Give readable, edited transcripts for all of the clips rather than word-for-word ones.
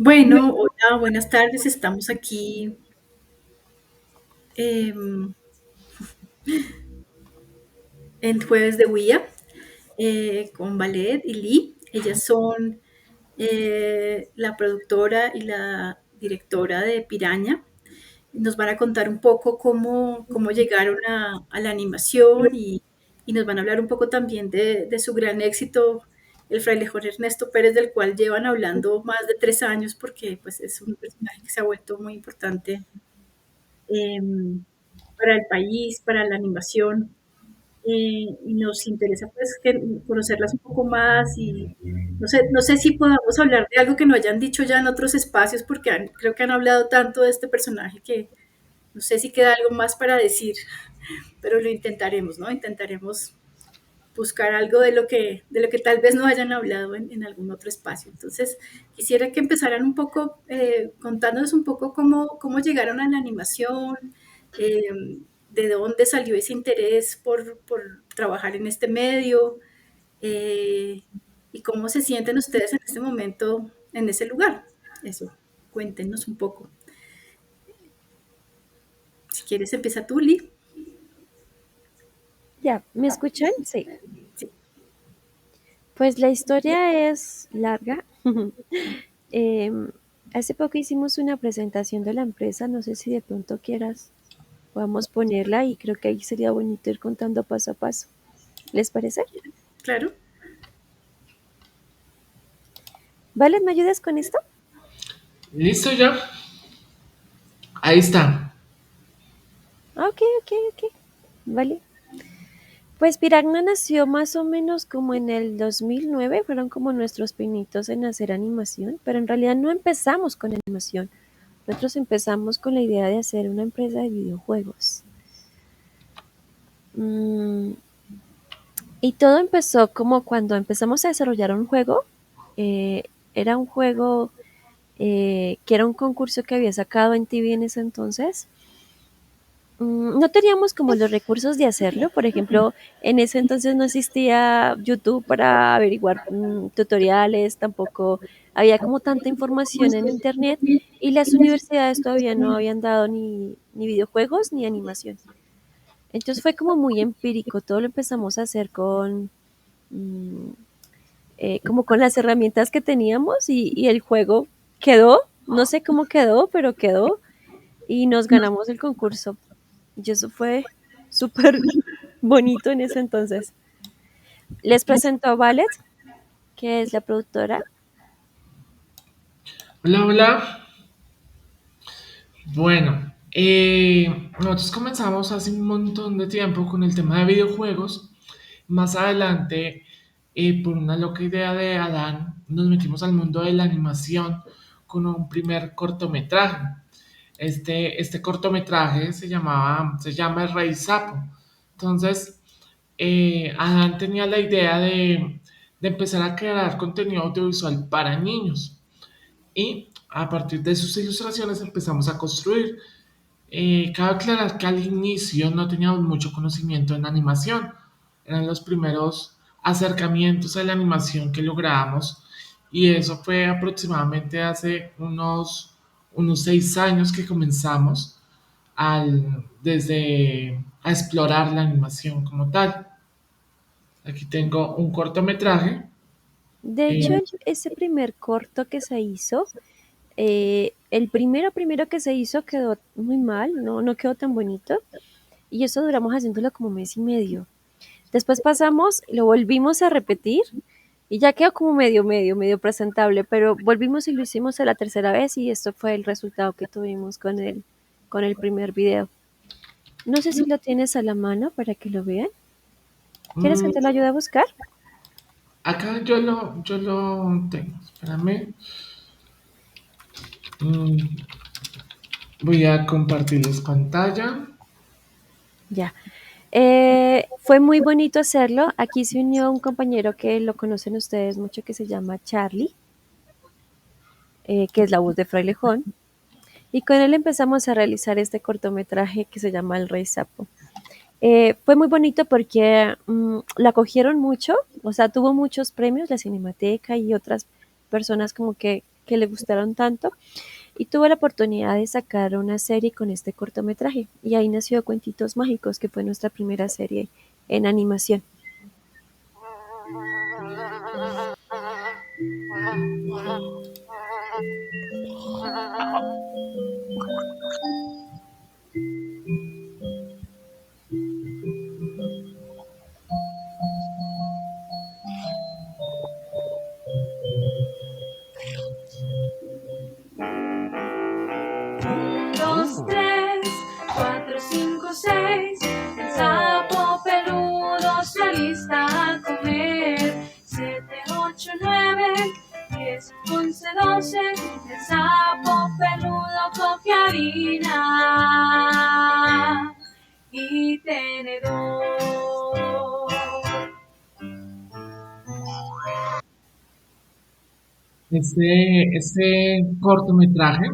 Bueno, hola, buenas tardes. Estamos aquí em, en Jueves de Willa con Valet y Lee. Ellas son la productora y la directora de Piraña. Nos van a contar un poco cómo llegaron a la animación y nos van a hablar un poco también de su gran éxito, el frailejón Ernesto Pérez, del cual llevan hablando más de 3 años porque pues, es un personaje que se ha vuelto muy importante em, para el país, para la animación, y nos interesa pues conocerlas un poco más y no sé si podamos hablar de algo que no hayan dicho ya en otros espacios porque creo que han hablado tanto de este personaje que no sé si queda algo más para decir, pero lo intentaremos, ¿no? Intentaremos buscar algo de lo que tal vez no hayan hablado en algún otro espacio. Entonces, quisiera que empezaran un poco contándonos un poco cómo llegaron a la animación, eh, de dónde salió ese interés por trabajar en este medio, eh, y cómo se sienten ustedes en este momento en ese lugar. Eso, cuéntenos un poco. Si quieres, empieza tú, Lee. Ya, ¿me escuchan? Sí. Sí. Pues la historia es larga. Em, Hace poco hicimos una presentación de la empresa, no sé si de pronto quieras, podamos ponerla y creo que ahí sería bonito ir contando paso a paso. ¿Les parece? Claro. ¿Vale? ¿Me ayudas con esto? ¿Listo ya? Ahí está. Ah, ok, ok, ok. Vale. Pues Piragna nació más o menos como en el 2009, fueron como nuestros pinitos en hacer animación, pero en realidad no empezamos con animación. Nosotros empezamos con la idea de hacer una empresa de videojuegos. Mm, y todo empezó como cuando empezamos a desarrollar un juego. Eh, Era un juego que era un concurso que había sacado en TV en ese entonces. No teníamos como los recursos de hacerlo. Por ejemplo, en ese entonces no existía YouTube para averiguar tutoriales, tampoco había como tanta información en Internet y las universidades todavía no habían dado ni videojuegos ni animación. Entonces fue como muy empírico, todo lo empezamos a hacer mm, como con las herramientas que teníamos y el juego quedó, no sé cómo quedó, pero quedó y nos ganamos el concurso. Y eso fue súper bonito en ese entonces. Les presento a Ballet, que es la productora. Hola, hola. Bueno, nosotros comenzamos hace un montón de tiempo con el tema de videojuegos. Más adelante, por una loca idea de Adán, nos metimos al mundo de la animación con un primer cortometraje. Este cortometraje se llama El Rey Sapo. Entonces, Adán tenía la idea de empezar a crear contenido audiovisual para niños. Y a partir de sus ilustraciones empezamos a construir. Cabe aclarar que al inicio no teníamos mucho conocimiento en animación. Eran los primeros acercamientos a la animación que lográbamos. Y eso fue aproximadamente hace unos 6 años que comenzamos desde a explorar la animación como tal. Aquí tengo un cortometraje. De hecho, eh, ese primer corto que se hizo, el primero que se hizo quedó muy mal, no quedó tan bonito. Y eso duramos haciéndolo como mes y medio. Después pasamos, lo volvimos a repetir y ya quedó como medio presentable, pero volvimos y lo hicimos a la tercera vez y esto fue el resultado que tuvimos con el primer video. No sé si lo tienes a la mano para que lo vean. ¿Quieres que mm, te lo ayude a buscar? Acá yo lo tengo. Espérame. Mm, Voy a compartirles pantalla. Ya. Fue muy bonito hacerlo. Aquí se unió un compañero que lo conocen ustedes mucho que se llama Charlie, que es la voz de Frailejón. Y con él empezamos a realizar este cortometraje que se llama El Rey Sapo. Fue muy bonito porque la acogieron mucho, o sea, tuvo muchos premios, la Cinemateca y otras personas como que que le gustaron tanto y tuvo la oportunidad de sacar una serie con este cortometraje. Y ahí nació Cuentitos Mágicos, que fue nuestra primera serie en animación. Dos, tres, cuatro, cinco, seis. El sapo peludo se alista a comer. Siete, ocho, nueve, 10, 11, 12. El sapo peludo coge harina y tenedor. Este cortometraje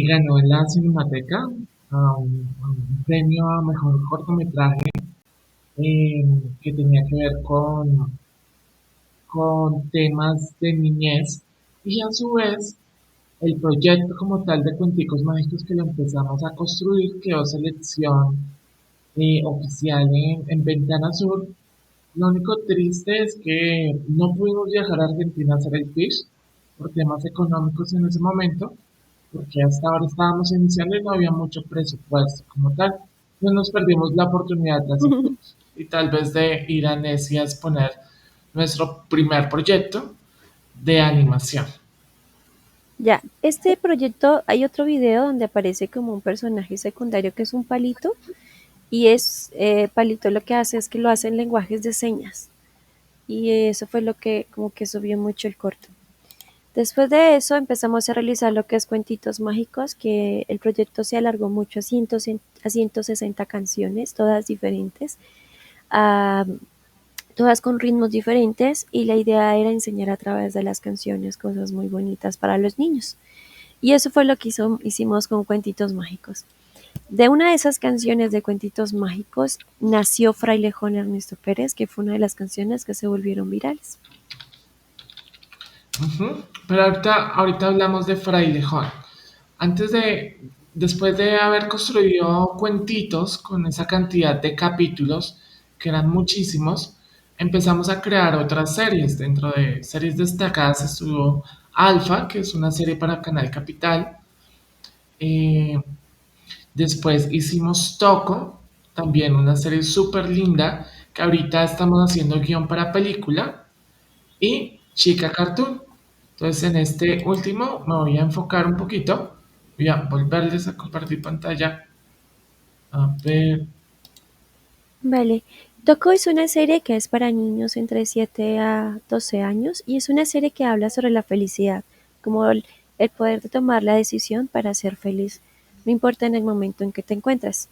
ganó en la Cinemateca un premio a mejor cortometraje eh, que tenía que ver con temas de niñez y a su vez el proyecto como tal de Cuenticos Mágicos que lo empezamos a construir quedó selección oficial en Ventana Sur. Lo único triste es que no pudimos viajar a Argentina a hacer el pitch por temas económicos en ese momento, porque hasta ahora estábamos iniciando y no había mucho presupuesto como tal. No nos perdimos la oportunidad de hacer tours y tal vez de ir a Necia a exponer nuestro primer proyecto de animación. Ya, este proyecto, hay otro video donde aparece como un personaje secundario que es un palito y es palito lo que hace es que lo hace en lenguajes de señas y eso fue lo que como que subió mucho el corto. Después de eso empezamos a realizar lo que es Cuentitos Mágicos, que el proyecto se alargó mucho a 160 canciones, todas diferentes, ah, todas con ritmos diferentes y la idea era enseñar a través de las canciones cosas muy bonitas para los niños. Y eso fue lo que hicimos con Cuentitos Mágicos. De una de esas canciones de Cuentitos Mágicos nació Frailejón Ernesto Pérez, que fue una de las canciones que se volvieron virales. Ujú. Pero ahorita hablamos de Frailejón. Después de haber construido cuentitos con esa cantidad de capítulos, que eran muchísimos, empezamos a crear otras series. Dentro de series destacadas estuvo Alfa, que es una serie para Canal Capital. Eh, Después hicimos Toco, también una serie súper linda, que ahorita estamos haciendo guión para película y Chica Cartoon. Entonces en este último me voy a enfocar un poquito. Voy a volverles a compartir pantalla. A ver. Vale. Toco es una serie que es para niños entre 7 a 12 años y es una serie que habla sobre la felicidad, como el poder de tomar la decisión para ser feliz, no importa en el momento en que te encuentras.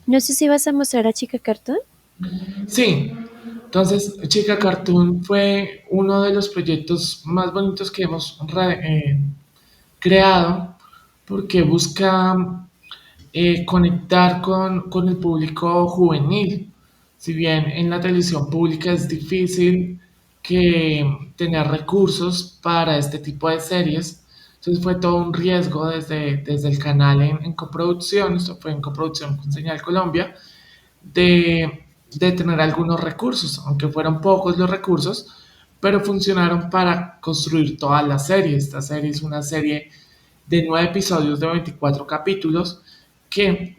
No sé si vas a mostrar a Chica Cartoon. Sí, entonces Chica Cartoon fue uno de los proyectos más bonitos que hemos creado porque busca conectar con el público juvenil. Si bien en la televisión pública es difícil que tener recursos para este tipo de series, entonces fue todo un riesgo desde el canal en coproducción, esto fue en coproducción con Señal Colombia, de tener algunos recursos, aunque fueron pocos los recursos, pero funcionaron para construir toda la serie. Esta serie es una serie de 9 episodios de 24 capítulos que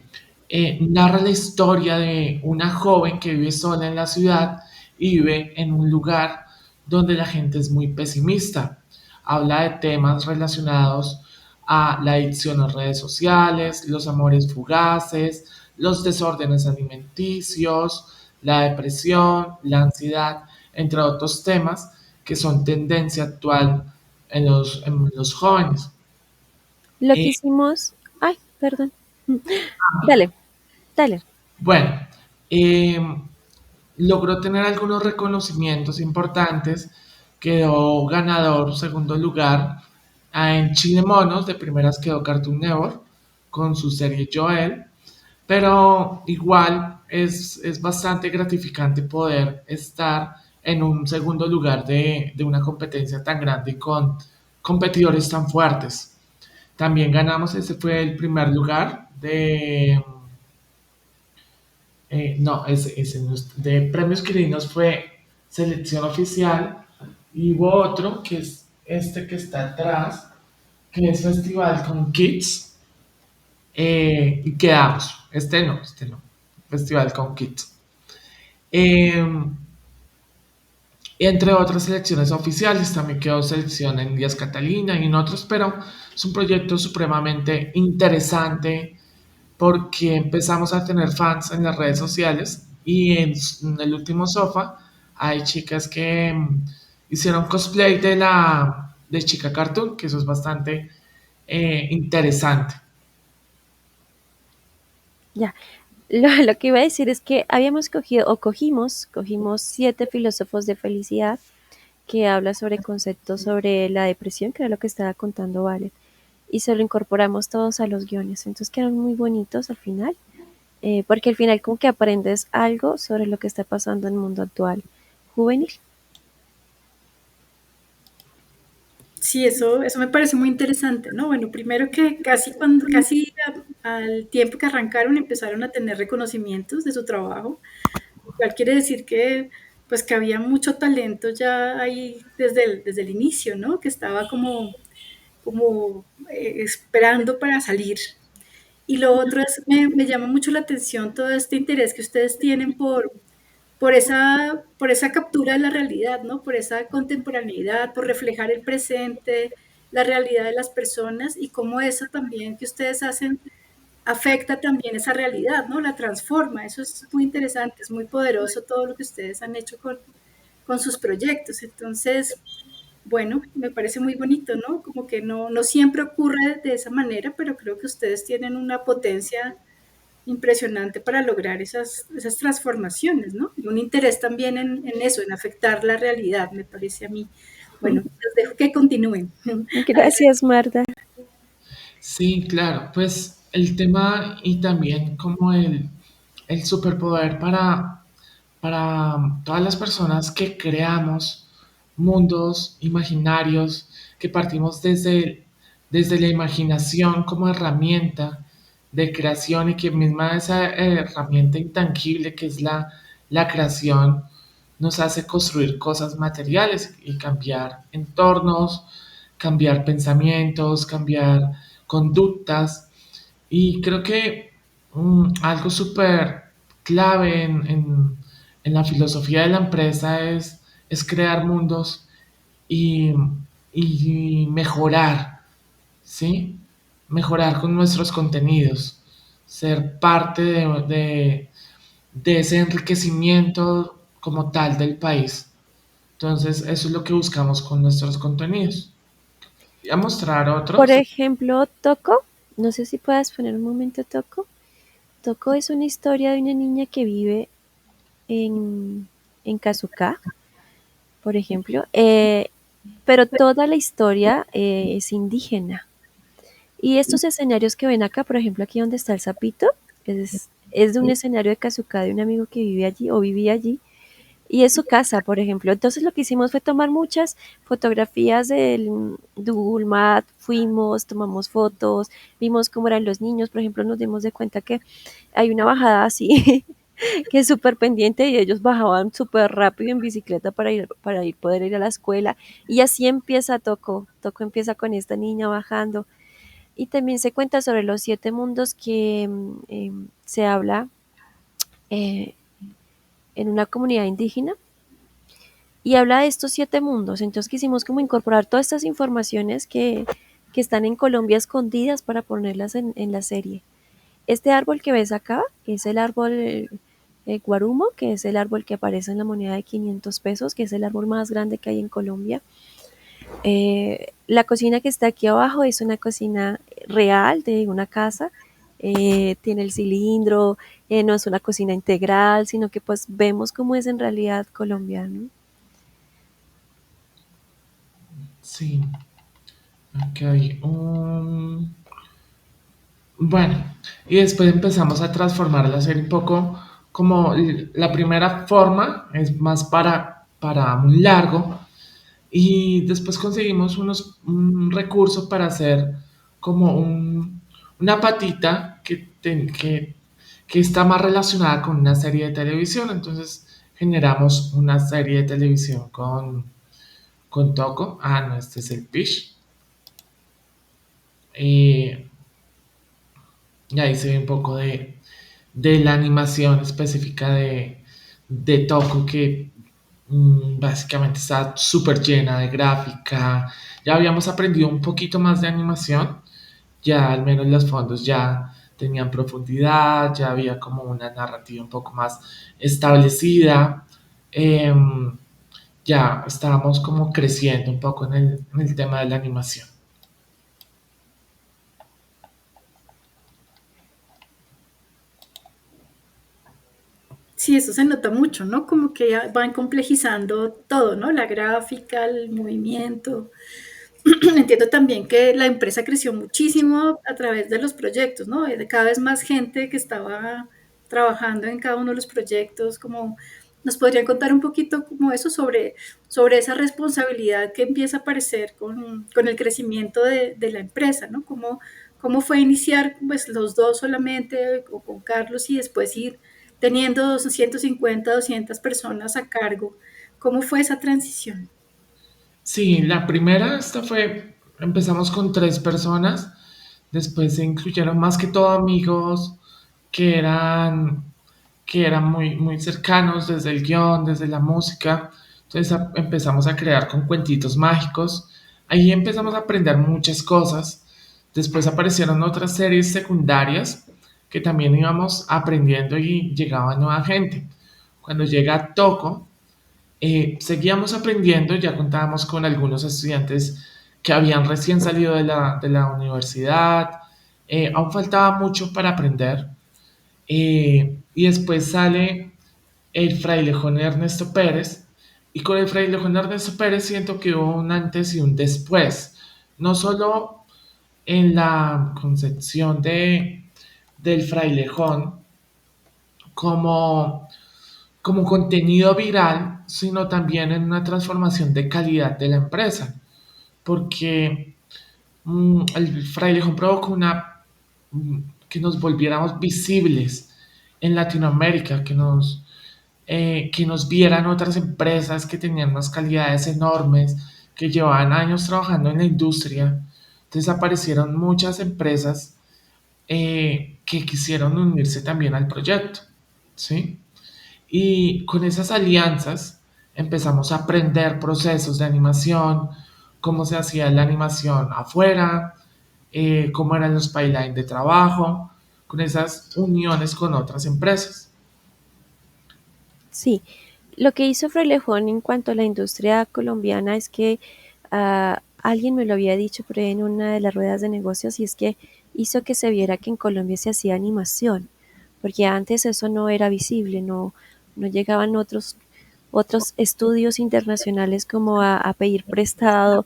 narra la historia de una joven que vive sola en la ciudad y vive en un lugar donde la gente es muy pesimista. Habla de temas relacionados a la adicción a redes sociales, los amores fugaces, los desórdenes alimenticios, la depresión, la ansiedad, entre otros temas que son tendencia actual en los jóvenes. Lo que Eh, hicimos... Ay, perdón. Dale, dale. bueno, eh, logró tener algunos reconocimientos importantes. Quedó ganador, segundo lugar, en Chile Monos. De primeras quedó Cartoon Network con su serie Joel. Pero igual es bastante gratificante poder estar en un segundo lugar de una competencia tan grande y con competidores tan fuertes. También ganamos, ese fue el primer lugar no, ese no de premios Quirinos fue selección oficial y hubo otro que es este que está atrás, que es Festival con Kids, y quedamos. Este no, Festival con Kids. Eh, entre otras selecciones oficiales, también quedó selección en Díaz Catalina y en otros, pero es un proyecto supremamente interesante porque empezamos a tener fans en las redes sociales y en el último sofá hay chicas que hicieron cosplay de Chica Cartoon, que eso es bastante interesante. Ya, lo que iba a decir es que habíamos cogido o cogimos 7 filósofos de felicidad que habla sobre conceptos sobre la depresión, que era lo que estaba contando Vale, y se lo incorporamos todos a los guiones. Entonces quedaron muy bonitos al final, porque al final como que aprendes algo sobre lo que está pasando en el mundo actual juvenil. Sí, eso me parece muy interesante, ¿no? Bueno, primero que casi al tiempo que arrancaron empezaron a tener reconocimientos de su trabajo, lo cual quiere decir que, pues, que había mucho talento ya ahí desde el inicio, ¿no? Que estaba como esperando para salir. Y lo otro es, me llama mucho la atención todo este interés que ustedes tienen por esa captura de la realidad, ¿no? Por esa contemporaneidad, por reflejar el presente, la realidad de las personas y cómo eso también que ustedes hacen afecta también esa realidad, ¿no? La transforma. Eso es muy interesante, es muy poderoso todo lo que ustedes han hecho con sus proyectos. Entonces, bueno, me parece muy bonito, ¿no? Como que no siempre ocurre de esa manera, pero creo que ustedes tienen una potencia impresionante para lograr esas transformaciones, ¿no? Y un interés también en eso, en afectar la realidad, me parece a mí. Bueno, les dejo que continúen. Gracias, Marta. Sí, claro, pues el tema y también como el superpoder para todas las personas que creamos mundos imaginarios, que partimos desde la imaginación como herramienta de creación y que misma esa herramienta intangible que es la creación nos hace construir cosas materiales y cambiar entornos, cambiar pensamientos, cambiar conductas. Y creo que algo súper clave en la filosofía de la empresa es crear mundos y, y mejorar, ¿sí? Mejorar con nuestros contenidos, ser parte de ese enriquecimiento como tal del país. Entonces, eso es lo que buscamos con nuestros contenidos. Voy a mostrar Por otros. ejemplo, Toco, no sé si puedas poner un momento Toco. Toco es una historia de una niña que vive en Kazuka, por ejemplo, pero toda la historia es indígena. Y estos escenarios que ven acá, por ejemplo, aquí donde está el sapito, es de un escenario de Kazuka de un amigo que vive allí o vivía allí, y es su casa, por ejemplo. Entonces lo que hicimos fue tomar muchas fotografías del Google Maps, fuimos, tomamos fotos, vimos cómo eran los niños, por ejemplo, nos dimos de cuenta que hay una bajada así que es súper pendiente y ellos bajaban súper rápido en bicicleta poder ir a la escuela. Y así empieza Toco. Toco empieza con esta niña bajando. Y también se cuenta sobre los 7 mundos que se habla eh, en una comunidad indígena. Y habla de estos 7 mundos. Entonces quisimos como incorporar todas estas informaciones que están en Colombia escondidas para ponerlas en la serie. Este árbol que ves acá es el árbol guarumo, que es el árbol que aparece en la moneda de 500 pesos, que es el árbol más grande que hay en Colombia. La cocina que está aquí abajo es una cocina real de una casa. Tiene el cilindro, no es una cocina integral, sino que pues vemos cómo es en realidad Colombia, ¿no? Sí, ok. Bueno, y después empezamos a transformar la serie un poco como la primera forma es más para para muy largo y después conseguimos un recurso para hacer como una patita que está más relacionada con una serie de televisión. Entonces generamos una serie de televisión con Toco. Ah, no, este es el pitch. Y, y ahí se ve un poco de la animación específica de Toco que básicamente está súper llena de gráfica. Ya habíamos aprendido un poquito más de animación, ya al menos los fondos ya tenían profundidad, ya había como una narrativa un poco más establecida. Em, ya estábamos como creciendo un poco en el tema de la animación. Sí, eso se nota mucho, ¿no? Como que ya van complejizando todo, ¿no? La gráfica, el movimiento. Entiendo también que la empresa creció muchísimo a través de los proyectos, ¿no? De cada vez más gente que estaba trabajando en cada uno de los proyectos, como nos podrían contar un poquito como eso sobre esa responsabilidad que empieza a aparecer con el crecimiento de la empresa, ¿no? Cómo fue iniciar pues los dos solamente o con Carlos y después ir teniendo 150, 200 personas a cargo. ¿Cómo fue esa transición? Sí, la primera, empezamos con 3 personas, después se incluyeron más que todo amigos que eran, que eran muy, muy cercanos desde el guión, desde la música. Entonces empezamos a crear con cuentitos mágicos. Ahí empezamos a aprender muchas cosas. Después aparecieron otras series secundarias que también íbamos aprendiendo y llegaba nueva gente. Cuando llega Toco, seguíamos aprendiendo, ya contábamos con algunos estudiantes que habían recién salido de la universidad, aún faltaba mucho para aprender, y después sale el frailejón Ernesto Pérez, y con el frailejón Ernesto Pérez siento que hubo un antes y un después, no solo en la concepción del frailejón como como contenido viral, sino también en una transformación de calidad de la empresa, porque el frailejón provocó que nos volviéramos visibles en Latinoamérica, que nos vieran otras empresas que tenían unas calidades enormes, que llevaban años trabajando en la industria. Entonces aparecieron muchas empresas que quisieron unirse también al proyecto, ¿sí? Y con esas alianzas empezamos a aprender procesos de animación, cómo se hacía la animación afuera, cómo eran los pipelines de trabajo, con esas uniones con otras empresas. Sí, lo que hizo Frailejón en cuanto a la industria colombiana es que alguien me lo había dicho por ahí en una de las ruedas de negocios y es que hizo que se viera que en Colombia se hacía animación, porque antes eso no era visible, no llegaban otros estudios internacionales como a pedir prestado,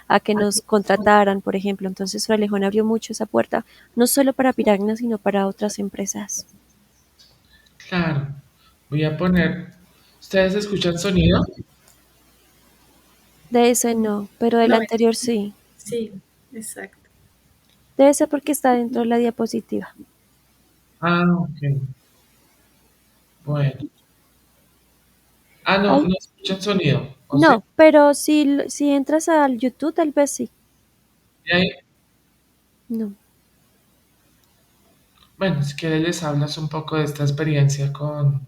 a que nos contrataran, por ejemplo. Entonces Frailejón abrió mucho esa puerta, no solo para Piragna, sino para otras empresas. Claro, voy a poner, ¿ustedes escuchan sonido? De ese no, pero del No, anterior sí. sí, exacto. Debe ser porque está dentro de la diapositiva. Ah, ok, bueno. Ah, no, Ay, no escuchan sonido, ¿o sí? no, pero si entras al YouTube, tal vez sí. Y ahí, No. bueno, si quieres les hablas un poco de esta experiencia con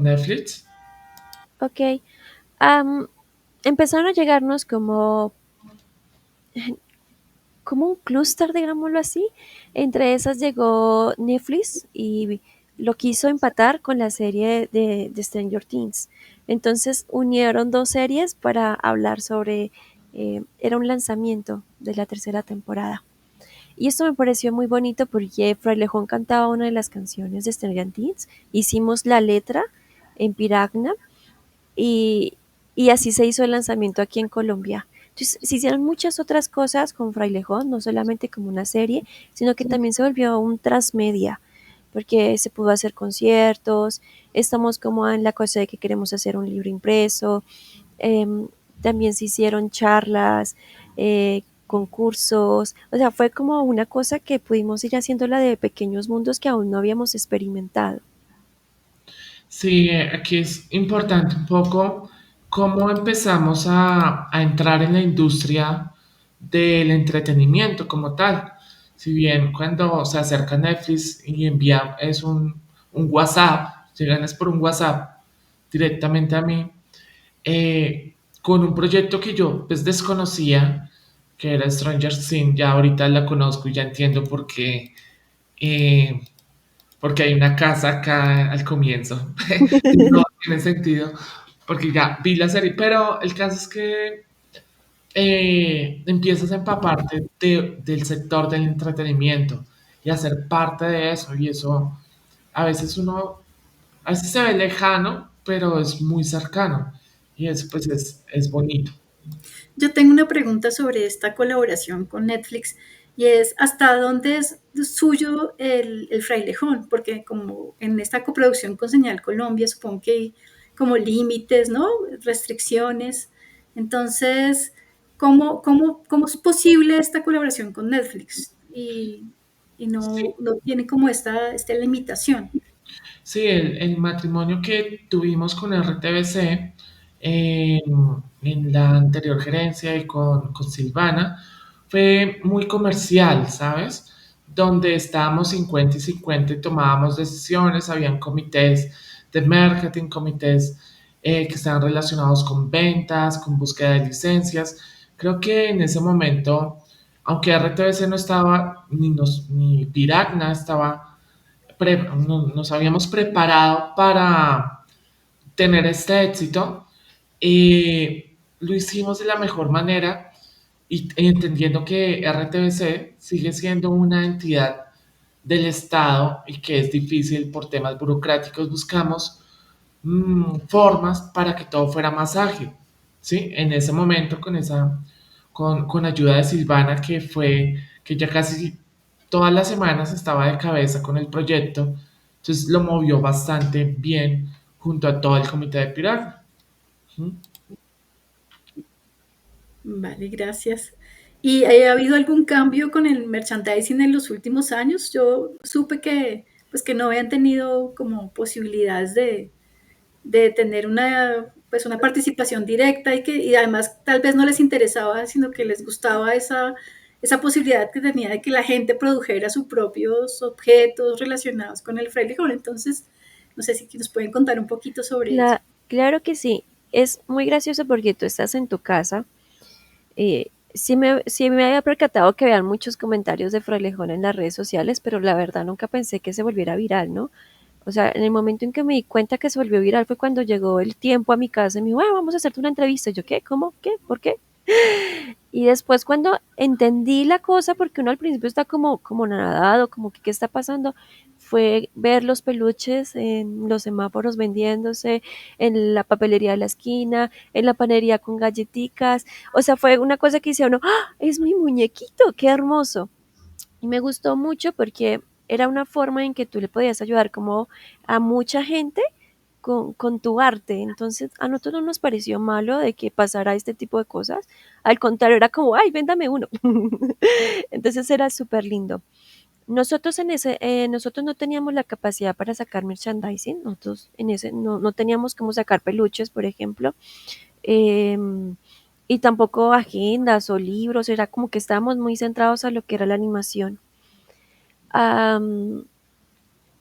Netflix. Ok. Am, Empezaron a llegarnos como un clúster, digámoslo así. Entre esas llegó Netflix y lo quiso empatar con la serie de Stranger Things. Entonces unieron dos series para hablar sobre, era un lanzamiento de la tercera temporada. Y esto me pareció muy bonito porque Frailejón cantaba una de las canciones de Stranger Things, hicimos la letra en Piragna y, y así se hizo el lanzamiento aquí en Colombia. Entonces, se hicieron muchas otras cosas con Frailejón, no solamente como una serie, sino que también se volvió un transmedia. porque se pudo hacer conciertos, estamos como en la cosa de que queremos hacer un libro impreso, em, también se hicieron charlas, concursos, o sea, fue como una cosa que pudimos ir haciéndola de pequeños mundos que aún no habíamos experimentado. Sí, aquí es importante un poco cómo empezamos a entrar en la industria del entretenimiento como tal. Si bien cuando se acerca Netflix y envía es un WhatsApp, llegan es por un WhatsApp directamente a mí, con un proyecto que yo pues desconocía, que era Stranger Things, ya ahorita la conozco y ya entiendo eh, porque hay una casa acá al comienzo. No tiene sentido, porque ya vi la serie, pero el caso es que empiezas a empaparte del sector del entretenimiento y a ser parte de eso, y eso a veces a veces se ve lejano, pero es muy cercano, y eso pues es bonito. Yo tengo una pregunta sobre esta colaboración con Netflix y es ¿hasta dónde es suyo el frailejón? Porque como en esta coproducción con Señal Colombia, supongo que hay como límites, ¿no? Restricciones. Entonces, ¿cómo es posible esta colaboración con Netflix? Y Sí, no tiene como esta limitación. sí, el matrimonio que tuvimos con RTBC en, en la anterior gerencia y con Silvana fue muy comercial, ¿sabes? Donde estábamos 50 y 50 y tomábamos decisiones, habían comités de marketing, comités que estaban relacionados con ventas, con búsqueda de licencias. Creo que en ese momento, aunque RTBC no estaba, ni Piragna estaba nos habíamos preparado para tener este éxito y lo hicimos de la mejor manera y entendiendo que RTBC sigue siendo una entidad del Estado y que es difícil por temas burocráticos, buscamos formas para que todo fuera más ágil, ¿sí? En ese momento con ayuda de Silvana, que ya casi todas las semanas estaba de cabeza con el proyecto, entonces lo movió bastante bien junto a todo el comité de Pilar. ¿Sí? Vale, gracias. ¿Y ha habido algún cambio con el merchandising en los últimos años? Yo supe que, pues, que no habían tenido como posibilidades de tener una participación directa y además tal vez no les interesaba, sino que les gustaba esa posibilidad que tenía de que la gente produjera sus propios objetos relacionados con el frailejón. Entonces, no sé si nos pueden contar un poquito sobre eso. Claro que sí, es muy gracioso porque tú estás en tu casa. Sí me había percatado que habían muchos comentarios de Frailejón en las redes sociales, pero la verdad nunca pensé que se volviera viral, ¿no? O sea, en el momento en que me di cuenta que se volvió viral fue cuando llegó el tiempo a mi casa y me dijo, "Ah, vamos a hacerte una entrevista". Y yo, ¿qué? ¿Cómo? ¿Qué? ¿Por qué? Y después cuando entendí la cosa, porque uno al principio está como nadado, como que qué está pasando, fue ver los peluches en los semáforos vendiéndose, en la papelería de la esquina, en la panadería con galletitas. O sea, fue una cosa que dice uno, ¡ah! Es mi muñequito, qué hermoso. Y me gustó mucho porque era una forma en que tú le podías ayudar como a mucha gente con tu arte. Entonces, a nosotros no nos pareció malo de que pasara este tipo de cosas. Al contrario, era como, ay, véndame uno. Entonces era súper lindo. Nosotros no teníamos la capacidad para sacar merchandising. Nosotros en ese no teníamos cómo sacar peluches, por ejemplo. em, y tampoco agendas o libros. Era como que estábamos muy centrados a lo que era la animación. Am,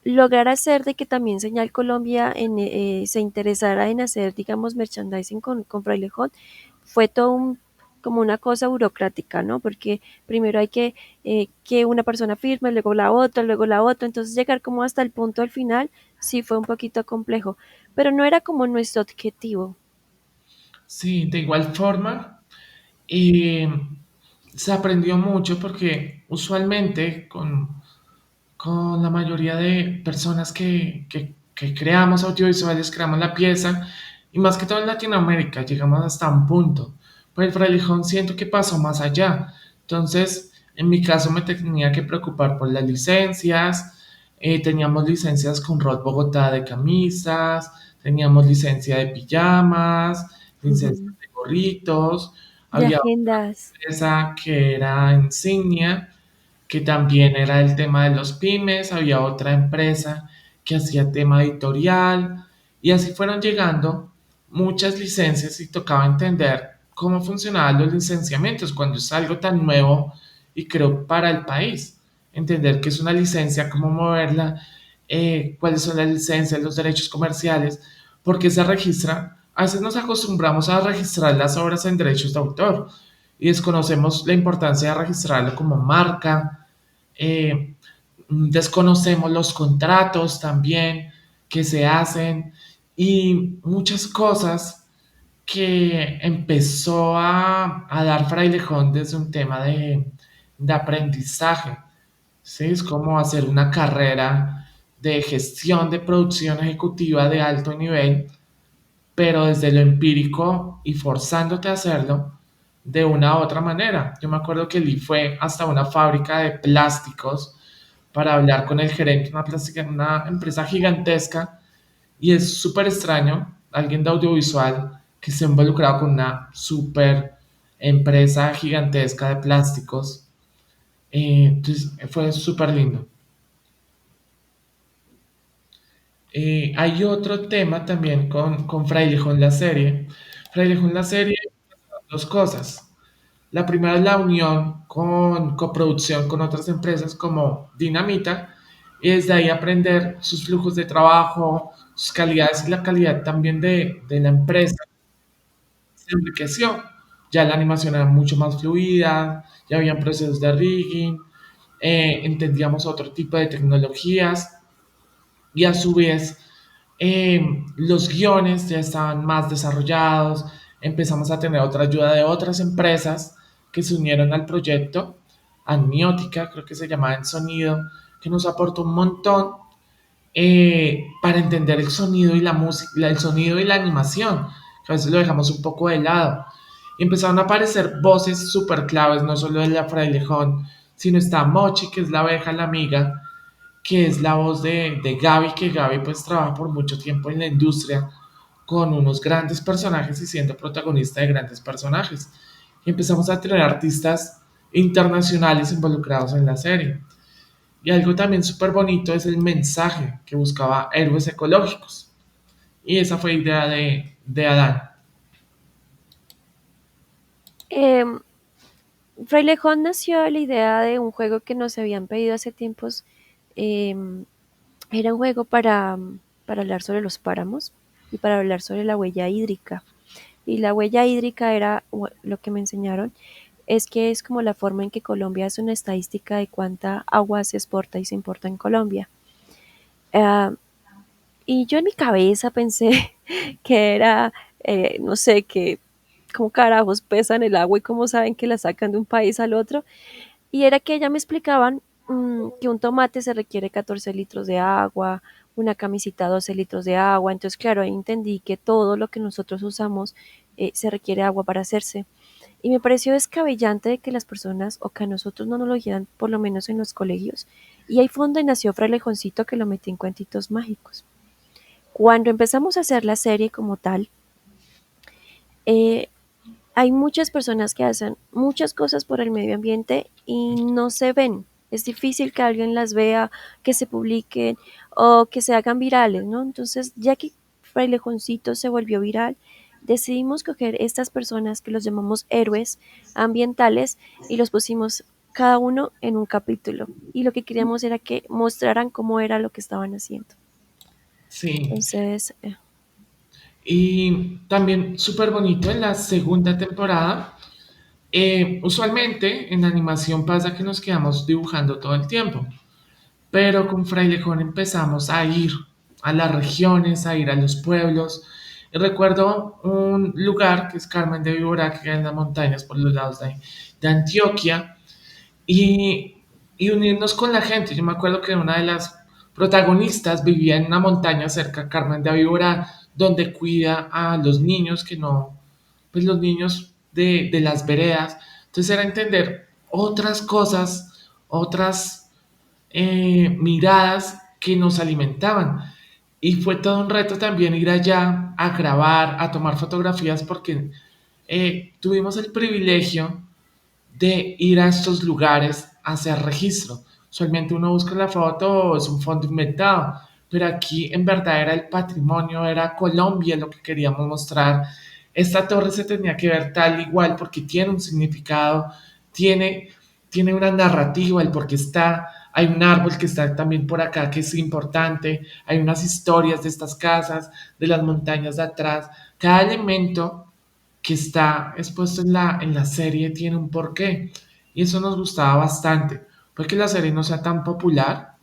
Lograr hacer de que también Señal Colombia se interesara en hacer, digamos, merchandising con Frailejón, fue todo como una cosa burocrática, ¿no? Porque primero hay que una persona firme, luego la otra, entonces llegar como hasta el punto al final sí fue un poquito complejo, pero no era como nuestro objetivo. Sí, de igual forma, eh, se aprendió mucho porque usualmente con la mayoría de personas que creamos audiovisuales, creamos la pieza, y más que todo en Latinoamérica, llegamos hasta un punto. Pero el Frailejón siento que pasó más allá. Entonces, en mi caso me tenía que preocupar por las licencias, Teníamos licencias con Rod Bogotá de camisas, teníamos licencia de pijamas, licencia Ujú. de gorritos, De había agendas. esa que era Insignia, que también era el tema de los pymes, había otra empresa que hacía tema editorial, y así fueron llegando muchas licencias y tocaba entender cómo funcionaban los licenciamientos cuando es algo tan nuevo y creo para el país. Entender qué es una licencia, cómo moverla, cuáles son las licencias, los derechos comerciales, porque se registra. A veces nos acostumbramos a registrar las obras en derechos de autor y desconocemos la importancia de registrarlo como marca, eh, desconocemos los contratos también que se hacen y muchas cosas que empezó a dar Frailejón desde un tema de aprendizaje. ¿Sí? Es como hacer una carrera de gestión de producción ejecutiva de alto nivel, pero desde lo empírico y forzándote a hacerlo de una u otra manera. Yo me acuerdo que Lee fue hasta una fábrica de plásticos para hablar con el gerente de una empresa gigantesca y es súper extraño alguien de audiovisual que esté involucrado con una súper empresa gigantesca de plásticos. Entonces fue súper lindo. Hay otro tema también con Frailejón la serie. Frailejón la serie, dos cosas. La primera es la unión con coproducción con otras empresas como Dinamita y desde ahí aprender sus flujos de trabajo, sus calidades y la calidad también de la empresa se enriqueció. Ya la animación era mucho más fluida, ya habían procesos de rigging, entendíamos otro tipo de tecnologías y a su vez los guiones ya estaban más desarrollados, empezamos a tener otra ayuda de otras empresas que se unieron al proyecto, Amniótica, creo que se llamaba en sonido, que nos aportó un montón para entender el sonido y la música, el sonido y la animación, que a veces lo dejamos un poco de lado. Y empezaron a aparecer voces súper claves, no solo de la Frailejón, sino está Mochi, que es la abeja, la amiga, que es la voz de Gaby, que Gaby pues trabaja por mucho tiempo en la industria con unos grandes personajes y siendo protagonista de grandes personajes. Y empezamos a tener artistas internacionales involucrados en la serie. Y algo también súper bonito es el mensaje que buscaba héroes ecológicos. Y esa fue idea de Adán. Em, Frailejón nació de la idea de un juego que nos habían pedido hace tiempos. em, Era un juego para hablar sobre los páramos y para hablar sobre la huella hídrica. Y la huella hídrica era lo que me enseñaron, es que es como la forma en que Colombia hace una estadística de cuánta agua se exporta y se importa en Colombia. Ah, y yo en mi cabeza pensé que era, no sé, que cómo carajos pesan el agua y cómo saben que la sacan de un país al otro. Y era que ella me explicaban que un tomate se requiere 14 litros de agua, una camisita 12 litros de agua. Entonces, claro, ahí entendí que todo lo que nosotros usamos se requiere agua para hacerse. Y me pareció descabellante de que las personas o que a nosotros no nos lo dijeran, por lo menos en los colegios. Y ahí fue donde nació Frailejoncito, que lo metí en cuentitos mágicos. Cuando empezamos a hacer la serie como tal, eh, hay muchas personas que hacen muchas cosas por el medio ambiente y no se ven. Es difícil que alguien las vea, que se publiquen o que se hagan virales, ¿no? Entonces, ya que Frailejoncito se volvió viral, decidimos coger estas personas que los llamamos héroes ambientales y los pusimos cada uno en un capítulo. Y lo que queríamos era que mostraran cómo era lo que estaban haciendo. Sí. Entonces, Y también súper bonito en la segunda temporada. Usualmente en animación pasa que nos quedamos dibujando todo el tiempo. Pero con Frailejón empezamos a ir a las regiones, a ir a los pueblos. Y recuerdo un lugar que es Carmen de Víbora, que queda en las montañas por los lados de Antioquia, y, y unirnos con la gente. Yo me acuerdo que una de las protagonistas vivía en una montaña cerca de Carmen de Víbora, donde cuida a los niños que no, pues los niños de las veredas. Entonces era entender otras cosas, otras miradas que nos alimentaban. Y fue todo un reto también ir allá a grabar, a tomar fotografías, porque tuvimos el privilegio de ir a estos lugares a hacer registro. Usualmente uno busca la foto, es un fondo inventado, pero aquí en verdad era el patrimonio, era Colombia lo que queríamos mostrar. Esta torre se tenía que ver tal igual porque tiene un significado, tiene, tiene una narrativa, el por qué está. Hay un árbol que está también por acá que es importante, hay unas historias de estas casas, de las montañas de atrás. Cada elemento que está expuesto en la serie tiene un porqué. Y eso nos gustaba bastante. Puede que la serie no sea tan popular,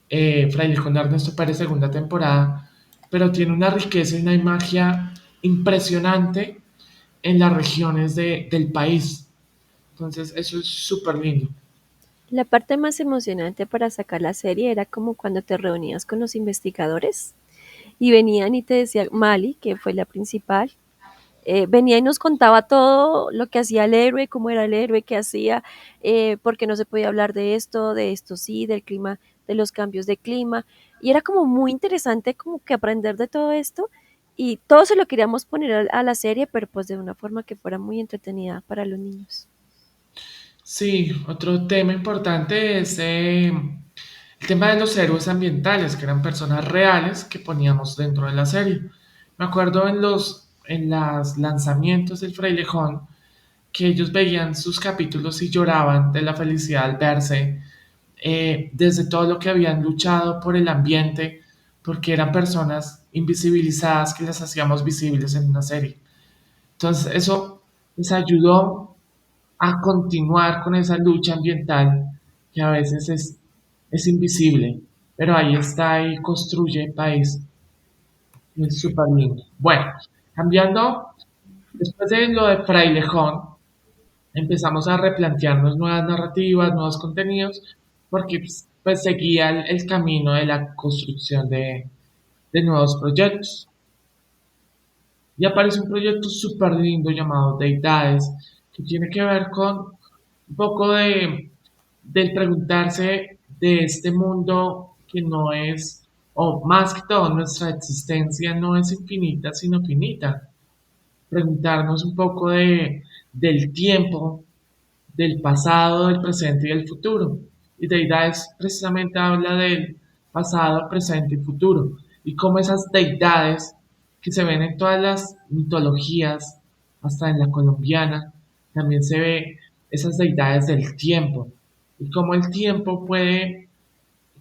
Fraile con Ernesto Pérez segunda temporada, pero tiene una riqueza y una magia impresionante en las regiones del país. Entonces, eso es súper lindo. La parte más emocionante para sacar la serie era como cuando te reunías con los investigadores y venían y te decía Mali, que fue la principal, venía y nos contaba todo lo que hacía el héroe, cómo era el héroe, qué hacía, por qué no se podía hablar de esto sí, del clima, de los cambios de clima. Y era como muy interesante como que aprender de todo esto y todo se lo queríamos poner a la serie, pero pues de una forma que fuera muy entretenida para los niños. Sí, otro tema importante es el tema de los héroes ambientales, que eran personas reales que poníamos dentro de la serie. Me acuerdo en los lanzamientos del Frailejón que ellos veían sus capítulos y lloraban de la felicidad al verse, desde todo lo que habían luchado por el ambiente, porque eran personas invisibilizadas que las hacíamos visibles en una serie. Entonces eso les ayudó a continuar con esa lucha ambiental que a veces es invisible, pero ahí está y construye el país. Y es súper lindo. Bueno, cambiando, después de lo de Frailejón, empezamos a replantearnos nuevas narrativas, nuevos contenidos, porque pues, seguía el camino de la construcción de nuevos proyectos. Y aparece un proyecto súper lindo llamado Deidades, que tiene que ver con un poco del preguntarse de este mundo que no es, o más que todo, nuestra existencia no es infinita, sino finita. Preguntarnos un poco del tiempo, del pasado, del presente y del futuro. Y deidades precisamente habla del pasado, presente y futuro. Y cómo esas deidades que se ven en todas las mitologías, hasta en la colombiana, también se ve esas deidades del tiempo. Y cómo el tiempo puede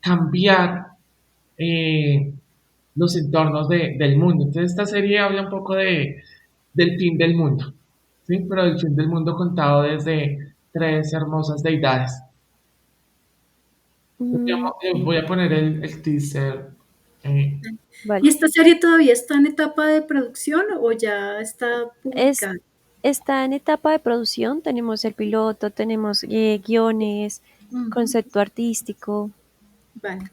cambiar eh, los entornos del mundo. Entonces esta serie habla un poco del fin del mundo, ¿sí? Pero el fin del mundo contado desde tres hermosas deidades. Mm, Voy a poner el teaser. eh, ¿Y vale. esta serie todavía está en etapa de producción o ya está Es, publicada? está en etapa de producción, tenemos el piloto, tenemos guiones, Ujú, concepto artístico. vale.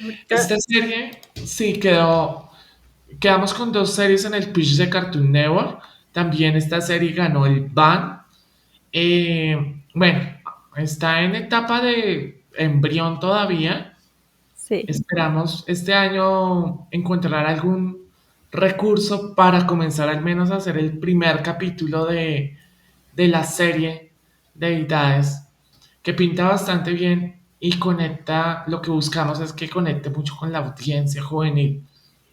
Ahorita, esta serie, sí, quedamos con dos series en el pitch de Cartoon Network. También esta serie ganó el BAN. Bueno, está en etapa de embrión todavía. Sí. Esperamos este año encontrar algún recurso para comenzar al menos a hacer el primer capítulo de la serie de Deidades, que pinta bastante bien y conecta, lo que buscamos es que conecte mucho con la audiencia juvenil,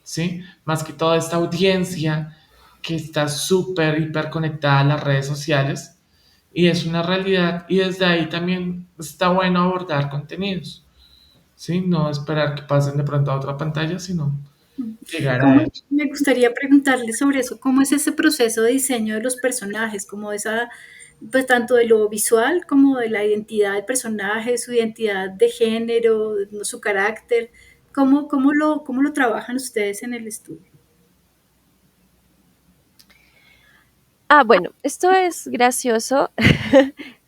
¿sí? Más que toda esta audiencia que está súper, hiper conectada a las redes sociales y es una realidad y desde ahí también está bueno abordar contenidos. Sí, no esperar que pasen de pronto a otra pantalla, sino llegar a ¿cómo? él. Me gustaría preguntarle sobre eso, ¿cómo es ese proceso de diseño de los personajes? Como esa, pues tanto de lo visual como de la identidad del personaje, su identidad de género, su carácter, cómo lo trabajan ustedes en el estudio? Ah, bueno, esto es gracioso.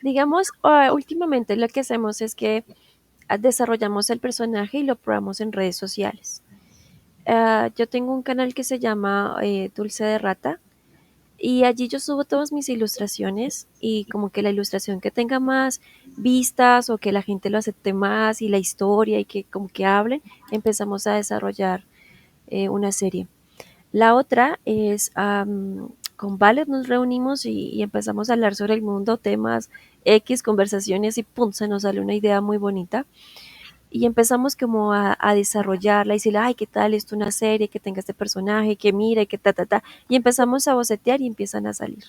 Digamos, últimamente lo que hacemos es que desarrollamos el personaje y lo probamos en redes sociales. Yo tengo un canal que se llama Dulce de Rata Y allí yo subo todas mis ilustraciones y como que la ilustración que tenga más vistas o que la gente lo acepte más y la historia y que como que hablen, empezamos a desarrollar una serie. La otra es con Vale nos reunimos y empezamos a hablar sobre el mundo, temas X, conversaciones y pum, se nos sale una idea muy bonita. Y empezamos como a desarrollarla y decirle, ay, ¿qué tal esto una serie que tenga este personaje, que mira y que ta, ta, ta? Y empezamos a bocetear y empiezan a salir.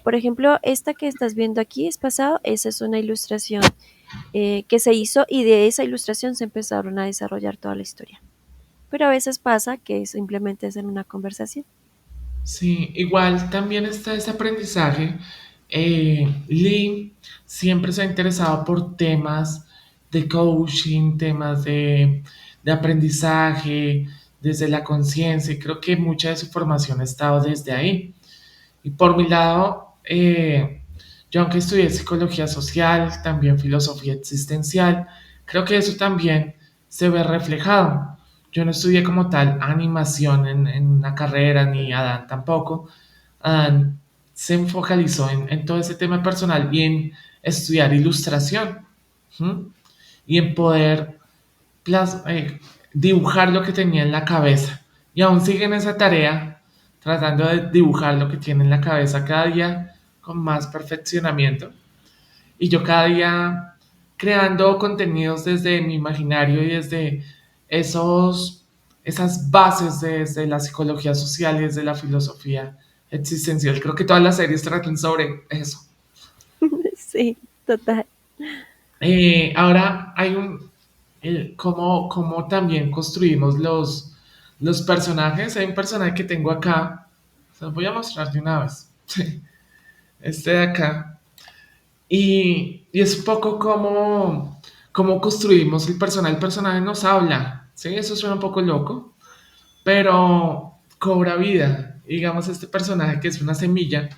Por ejemplo, esta que estás viendo aquí es pasado, esa es una ilustración que se hizo y de esa ilustración se empezaron a desarrollar toda la historia. Pero a veces pasa que simplemente es en una conversación. Sí, igual también está ese aprendizaje. Lee siempre se ha interesado por temas de coaching, temas de aprendizaje, desde la conciencia, y creo que mucha de su formación ha estado desde ahí. Y por mi lado, yo aunque estudié psicología social, también filosofía existencial, creo que eso también se ve reflejado. Yo no estudié como tal animación en una carrera, ni Adán tampoco. Adán se focalizó en todo ese tema personal y en estudiar ilustración. ¿M? Y en poder plas- eh, dibujar lo que tenía en la cabeza. Y aún sigue en esa tarea, tratando de dibujar lo que tiene en la cabeza cada día con más perfeccionamiento. Y yo cada día creando contenidos desde mi imaginario y desde esas bases desde la psicología social y desde la filosofía existencial. Creo que todas las series tratan sobre eso. Sí, total. Ahora hay cómo también construimos los personajes. Hay un personaje que tengo acá, se los voy a mostrar de una vez. Este de acá. Y es un poco como construimos el personaje. El personaje nos habla, ¿sí? Eso suena un poco loco, pero cobra vida. Digamos, este personaje que es una semilla,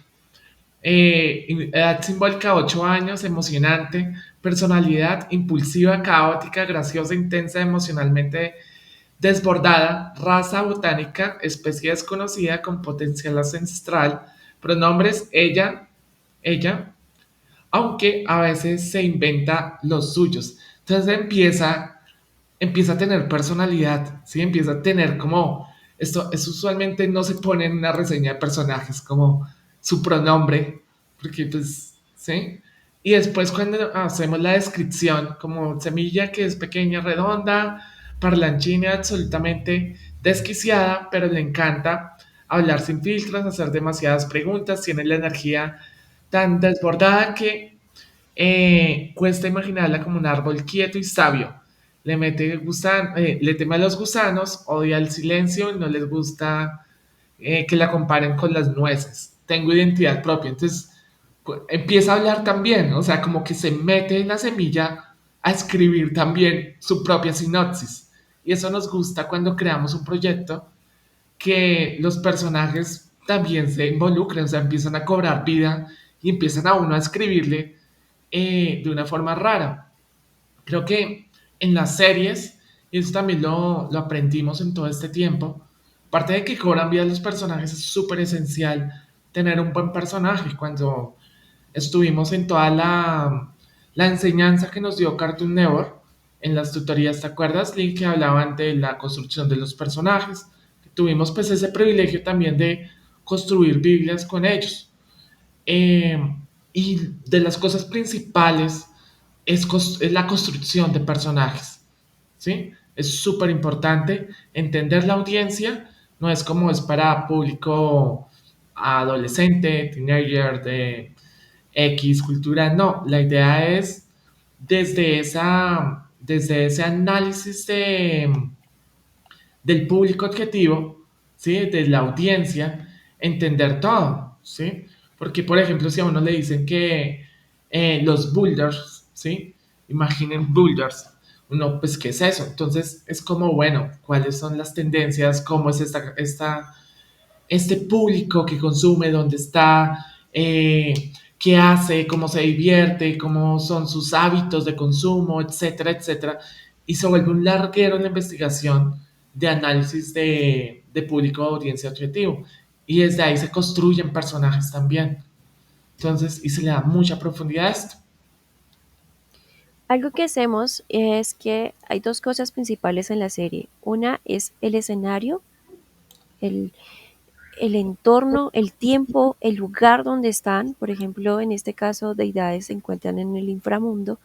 edad simbólica 8 años, emocionante, personalidad impulsiva, caótica, graciosa, intensa, emocionalmente desbordada, raza botánica, especie desconocida con potencial ancestral, pronombres ella, aunque a veces se inventa los suyos. Entonces empieza a tener personalidad, ¿sí? Empieza a tener como, esto usualmente no se pone en una reseña de personajes, como su pronombre, porque pues, ¿sí? Y después cuando hacemos la descripción, como semilla que es pequeña, redonda, parlanchina, absolutamente desquiciada, pero le encanta hablar sin filtros, hacer demasiadas preguntas, tiene la energía tan desbordada que cuesta imaginarla como un árbol quieto y sabio. Le teme a los gusanos, odia el silencio y no les gusta que la comparen con las nueces. Tengo identidad propia. Entonces empieza a hablar también, o sea, como que se mete en la semilla a escribir también su propia sinopsis. Y eso nos gusta cuando creamos un proyecto que los personajes también se involucren, o sea, empiezan a cobrar vida y empiezan a uno a escribirle de una forma rara. Creo que en las series, y eso también lo aprendimos en todo este tiempo, aparte de que cobran vida los personajes, es súper esencial tener un buen personaje. Cuando estuvimos en toda la enseñanza que nos dio Cartoon Network, en las tutorías, ¿te acuerdas, Link, que hablaban de la construcción de los personajes? Tuvimos pues ese privilegio también de construir Biblias con ellos. Eh, y de las cosas principales es la construcción de personajes, ¿sí? Es súper importante entender la audiencia, no es como es para público adolescente, teenager, de X cultura, no, la idea es desde ese análisis del público objetivo, ¿sí? De la audiencia, entender todo, ¿sí? Porque, por ejemplo, si a uno le dicen que los boulders, ¿sí? Imaginen boulders, uno, pues, ¿qué es eso? Entonces, es como, bueno, ¿cuáles son las tendencias? ¿Cómo es este público que consume? ¿Dónde está? ¿Qué hace? ¿Cómo se divierte? ¿Cómo son sus hábitos de consumo? Etcétera, etcétera. Y se vuelve un larguero en la investigación de análisis de público de audiencia objetivo. y desde ahí se construyen personajes también. Entonces, y se le da mucha profundidad a esto. Algo que hacemos es que hay dos cosas principales en la serie. Una es el escenario, el, el entorno, el tiempo, el lugar donde están. Por ejemplo, en este caso, deidades se encuentran en el inframundo.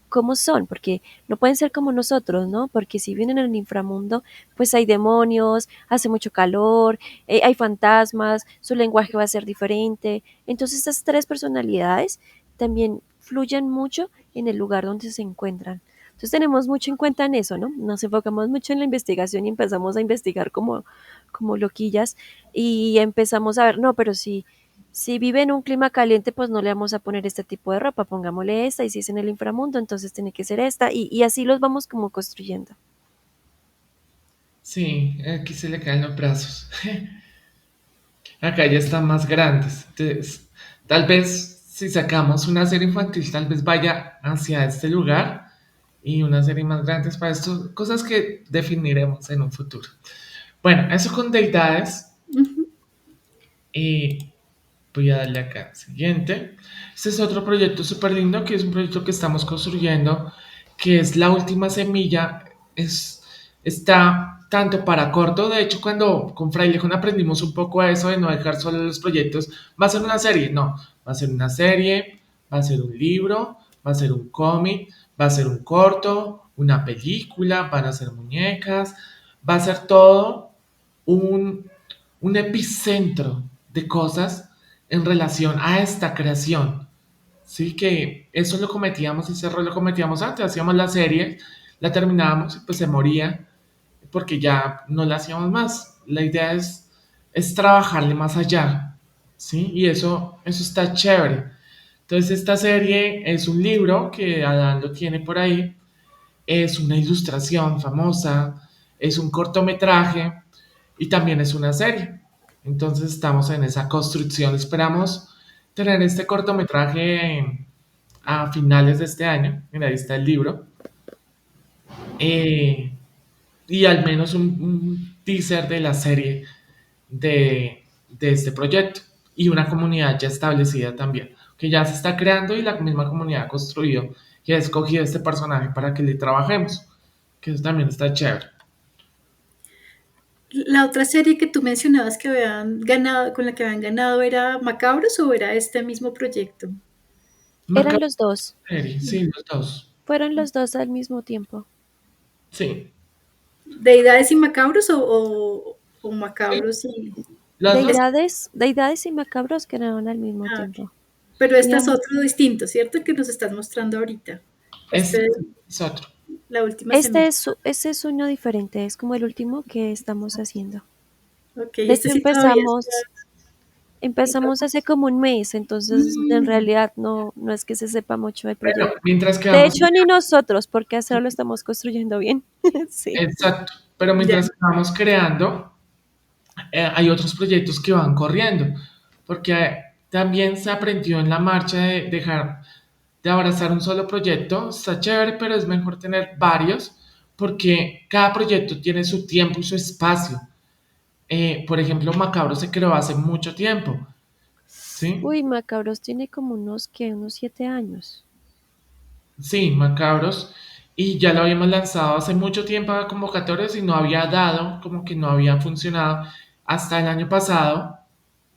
¿Cómo son? Porque no pueden ser como nosotros, ¿no? Porque si vienen en el inframundo, pues hay demonios, hace mucho calor, hay fantasmas, su lenguaje va a ser diferente. Entonces, estas tres personalidades también fluyen mucho en el lugar donde se encuentran. Entonces tenemos mucho en cuenta en eso, ¿no? Nos enfocamos mucho en la investigación y empezamos a investigar como loquillas y empezamos a ver, no, pero si vive en un clima caliente, pues no le vamos a poner este tipo de ropa, pongámosle esta, y si es en el inframundo, entonces tiene que ser esta, y así los vamos como construyendo. Sí, aquí se le caen los brazos. Acá ya están más grandes. Entonces, tal vez si sacamos una serie infantil, tal vez vaya hacia este lugar y una serie más grande es para esto, cosas que definiremos en un futuro. Bueno, eso con deidades. Ujú. Y voy a darle acá, siguiente. Este es otro proyecto súper lindo, que es un proyecto que estamos construyendo, que es la última semilla. Está tanto para corto, de hecho, cuando con Frailejón aprendimos un poco a eso de no dejar solo los proyectos, va a ser una serie, no, va a ser una serie, va a ser un libro, va a ser un cómic, va a ser un corto, una película, van a ser muñecas, va a ser todo un, un epicentro de cosas en relación a esta creación. Sí, que eso lo cometíamos, ese error lo cometíamos antes, hacíamos la serie, la terminábamos y pues se moría porque ya no la hacíamos más. La idea es trabajarle más allá, ¿sí? Y eso está chévere. Entonces esta serie es un libro que Adán lo tiene por ahí, es una ilustración famosa, es un cortometraje y también es una serie. Entonces estamos en esa construcción. Esperamos tener este cortometraje a finales de este año. Mira, ahí está el libro. Eh, y al menos un teaser de la serie de este proyecto. Y una comunidad ya establecida también, que ya se está creando y la misma comunidad ha construido y ha escogido este personaje para que le trabajemos. Que eso también está chévere. La otra serie que tú mencionabas que habían ganado, con la que habían ganado, ¿era Macabros o era este mismo proyecto? Eran Macabro los dos, serie, sí, los dos. fueron los dos al mismo tiempo. Sí, ¿Deidades y Macabros o sí, Macabros y...? las dos. Deidades y macabros quedaron al mismo Ah, ok. tiempo. Pero Y este es am- otro distinto, ¿cierto? El que nos estás mostrando ahorita. Este Este, es otro. la última semilla. ese es uno diferente, es como el último que estamos haciendo. Ok, De este hecho, sí todavía está en empezamos hace proceso. como un mes, entonces en Mm, realidad no es que se sepa mucho del Bueno, proyecto. mientras que De vamos, hecho, ni nosotros, porque hacerlo lo estamos construyendo bien. Sí. exacto, pero ya. mientras que vamos creando, hay otros proyectos que van corriendo, porque también se aprendió en la marcha de dejar de abrazar un solo proyecto. Está chévere, pero es mejor tener varios, porque cada proyecto tiene su tiempo y su espacio. Por ejemplo, Macabro se creó hace mucho tiempo, ¿sí? Uy, Macabros tiene como unos 7 años. Sí, Macabros. Y ya lo habíamos lanzado hace mucho tiempo a convocatorias y no había dado, como que no había funcionado. Hasta el año pasado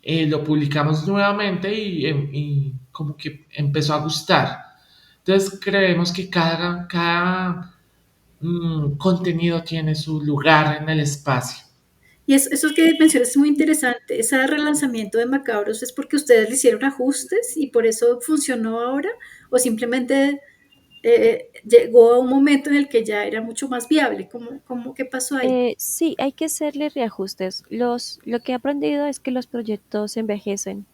lo publicamos nuevamente y como que empezó a gustar. Entonces creemos que cada contenido tiene su lugar en el espacio. Y eso que mencionas es muy interesante. Ese relanzamiento de Macabros es porque ustedes le hicieron ajustes y por eso funcionó ahora, o simplemente llegó a un momento en el que ya era mucho más viable. ¿Qué pasó ahí? Sí, hay que hacerle reajustes. Lo que he aprendido es que los proyectos envejecen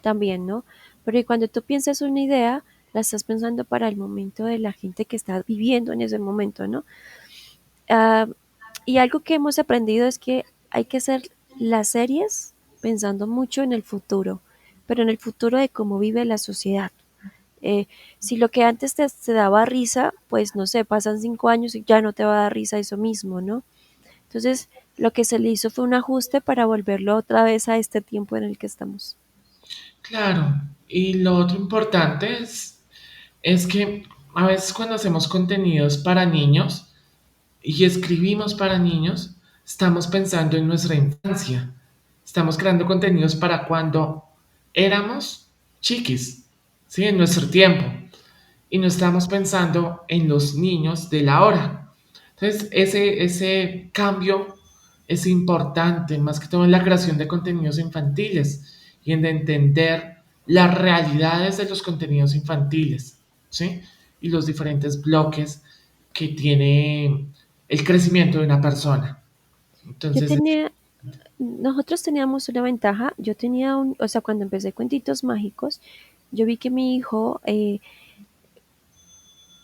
también, ¿no? Porque cuando tú piensas una idea, la estás pensando para el momento de la gente que está viviendo en ese momento, ¿no? Ah, y algo que hemos aprendido es que hay que hacer las series pensando mucho en el futuro, pero en el futuro de cómo vive la sociedad. Eh, si lo que antes te daba risa, pues no sé, pasan 5 años y ya no te va a dar risa eso mismo, ¿no? Entonces, lo que se le hizo fue un ajuste para volverlo otra vez a este tiempo en el que estamos. Claro, y lo otro importante es que a veces cuando hacemos contenidos para niños y escribimos para niños, estamos pensando en nuestra infancia. Estamos creando contenidos para cuando éramos chiquis, ¿sí? En nuestro tiempo. Y no estamos pensando en los niños de la hora. Entonces, ese cambio es importante, más que todo en la creación de contenidos infantiles y en entender las realidades de los contenidos infantiles, ¿sí? Y los diferentes bloques que tiene el crecimiento de una persona. Yo Entonces, tenía, nosotros teníamos una ventaja, yo tenía o sea, cuando empecé Cuentitos Mágicos, yo vi que mi hijo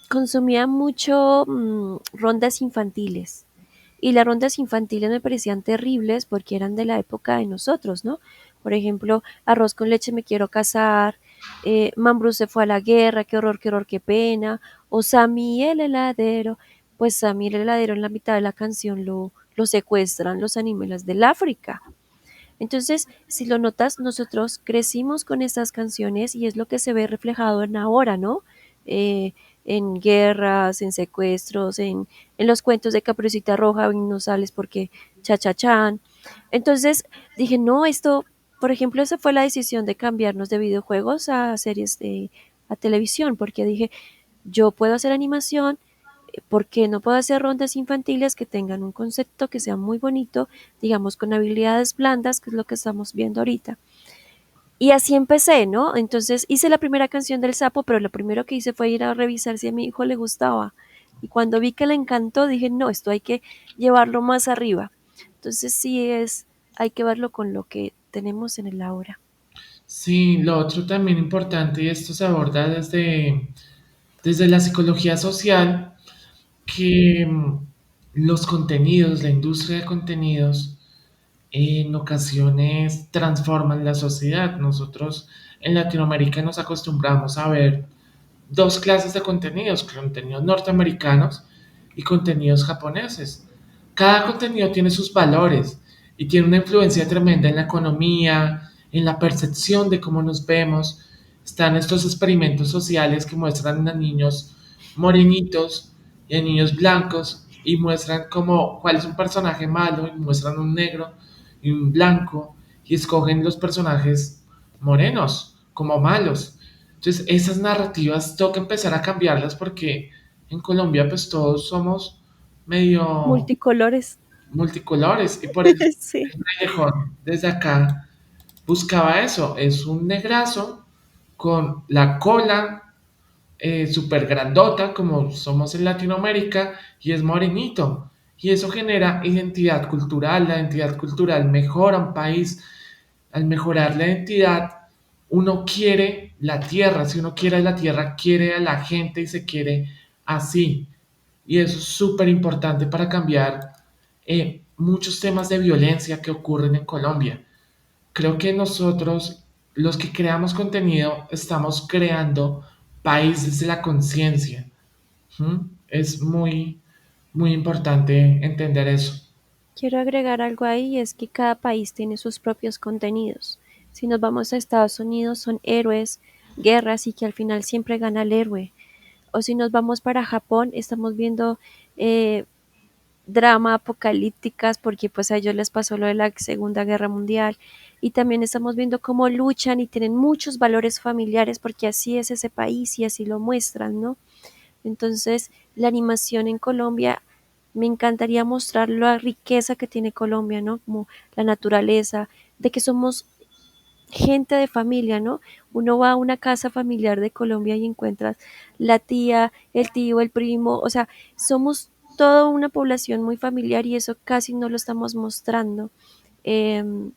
consumía mucho rondas infantiles. Y las rondas infantiles me parecían terribles porque eran de la época de nosotros, ¿no? Por ejemplo, arroz con leche me quiero casar, Mambrú se fue a la guerra, qué horror, qué pena, o Sammy el heladero, pues Sammy el heladero en la mitad de la canción lo secuestran los animales del África. Entonces, si lo notas, nosotros crecimos con estas canciones y es lo que se ve reflejado en ahora, ¿no? Eh, en guerras, en secuestros, en los cuentos de Caperucita Roja, y no sales porque cha-cha-chan. Entonces dije, no, esto, por ejemplo, esa fue la decisión de cambiarnos de videojuegos a series a televisión, porque dije, yo puedo hacer animación, porque no puedo hacer rondas infantiles que tengan un concepto que sea muy bonito, digamos con habilidades blandas, que es lo que estamos viendo ahorita. Y así empecé, ¿no? Entonces hice la primera canción del sapo, pero lo primero que hice fue ir a revisar si a mi hijo le gustaba. Y cuando vi que le encantó, dije, no, esto hay que llevarlo más arriba. Entonces sí hay que verlo con lo que tenemos en el ahora. sí, lo otro también importante, y esto se aborda desde la psicología social, que los contenidos, la industria de contenidos, en ocasiones transforman la sociedad. Nosotros en Latinoamérica nos acostumbramos a ver dos clases de contenidos, contenidos norteamericanos y contenidos japoneses. Cada contenido tiene sus valores y tiene una influencia tremenda en la economía, en la percepción de cómo nos vemos. Están estos experimentos sociales que muestran a niños morenitos y a niños blancos y muestran como cuál es un personaje malo y muestran un negro y un blanco y escogen los personajes morenos como malos. Entonces, esas narrativas toca empezar a cambiarlas porque en Colombia pues todos somos medio Multicolores. multicolores y por eso Sí. el Callejón desde acá buscaba eso, es un negrazo con la cola súper grandota como somos en Latinoamérica y es morenito. Y eso genera identidad cultural, la identidad cultural mejora un país, al mejorar la identidad, uno quiere la tierra, si uno quiere la tierra, quiere a la gente y se quiere así. Y eso es súper importante para cambiar muchos temas de violencia que ocurren en Colombia. Creo que nosotros, los que creamos contenido, estamos creando país desde la conciencia. ¿Mm? Es muy, muy importante entender eso. Quiero agregar algo ahí, es que cada país tiene sus propios contenidos. Si nos vamos a Estados Unidos son héroes, guerras y que al final siempre gana el héroe. O si nos vamos para Japón, estamos viendo eh, drama apocalípticas porque pues a ellos les pasó lo de la Segunda Guerra Mundial y también estamos viendo cómo luchan y tienen muchos valores familiares porque así es ese país y así lo muestran, ¿no? Entonces, la animación en Colombia, me encantaría mostrar la riqueza que tiene Colombia, ¿no? Como la naturaleza, de que somos gente de familia, ¿no? Uno va a una casa familiar de Colombia y encuentras la tía, el tío, el primo, o sea, somos toda una población muy familiar y eso casi no lo estamos mostrando. Em,